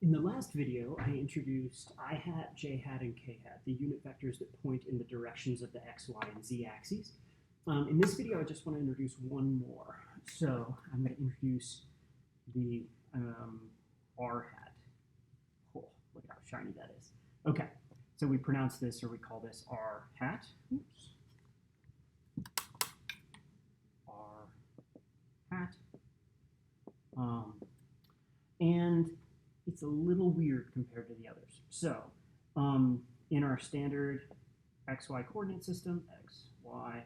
In the last video, I introduced I hat, j hat, and k hat, the unit vectors that point in the directions of the x, y, and z axes. In this video, I just want to introduce one more. So I'm going to introduce the r hat. Oh, look at how shiny that is. Okay, so we pronounce this, or we call this r hat. Oops. R hat. And it's a little weird compared to the others. So in our standard xy coordinate system, x, y,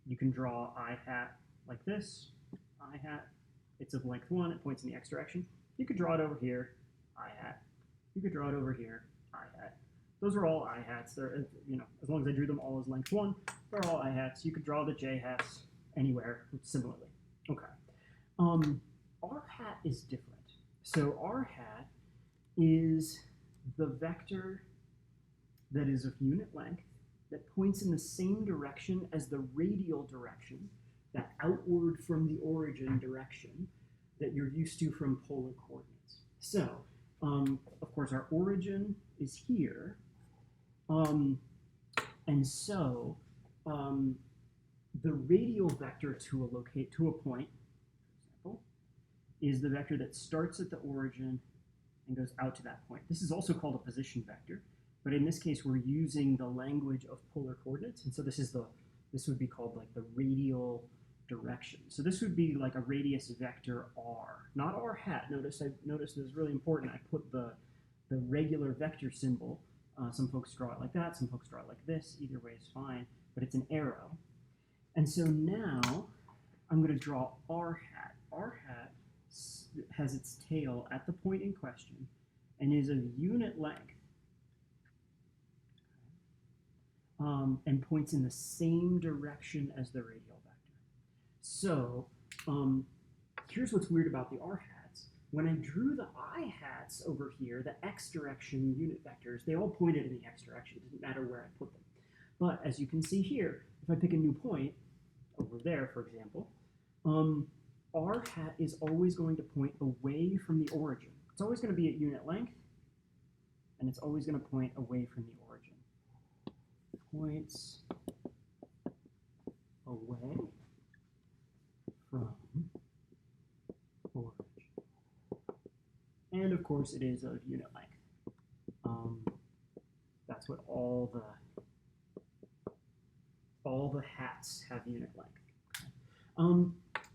you can draw I hat like this. I hat, it's of length 1, it points in the x direction. You could draw it over here, I hat. You could draw it over here, I hat. Those are all I hats. They're, as long as I drew them all as length 1, they're all I hats. You could draw the j hats anywhere similarly. Okay. R hat is different. So R hat is the vector that is of unit length that points in the same direction as the radial direction, that outward from the origin direction that you're used to from polar coordinates. So, of course, our origin is here, and so the radial vector to a point, for example, is the vector that starts at the origin and goes out to that point. This is also called a position vector, but in this case we're using the language of polar coordinates, and so this would be called like the radial direction. So this would be like a radius vector r, not r hat. Notice this is really important. I put the regular vector symbol. Some folks draw it like that, some folks draw it like this. Either way is fine, but it's an arrow. And so now I'm going to draw r hat. R hat has its tail at the point in question and is of unit length and points in the same direction as the radial vector. So here's what's weird about the r hats. When I drew the I hats over here, the x direction unit vectors, they all pointed in the x direction. It didn't matter where I put them. But as you can see here, if I pick a new point, over there, for example, r hat is always going to point away from the origin. It's always going to be at unit length, and it's always going to point away from the origin. Points away from origin. And of course, it is of unit length. That's what all the hats have unit length.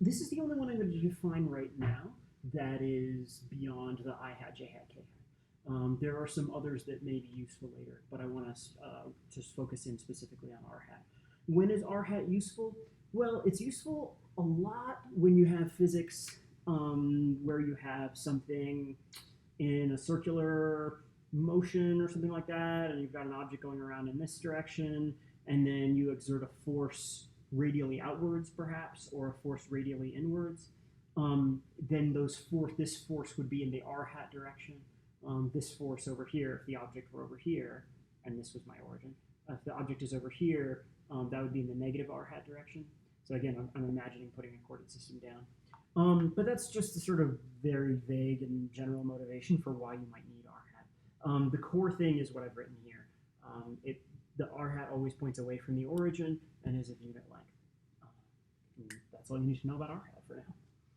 This is the only one I'm going to define right now that is beyond the I hat, j hat, k hat. There are some others that may be useful later, but I want to just focus in specifically on r hat. When is r hat useful? Well, it's useful a lot when you have physics where you have something in a circular motion or something like that, and you've got an object going around in this direction, and then you exert a force radially outwards, perhaps, or a force radially inwards. Then this force would be in the r hat direction. This force over here, if the object were over here, and this was my origin, if the object is over here, that would be in the negative r hat direction. So again, I'm imagining putting a coordinate system down. But that's just the sort of very vague and general motivation for why you might need r hat. The core thing is what I've written here. The r hat always points away from the origin and is of unit length. That's all you need to know about r hat for now.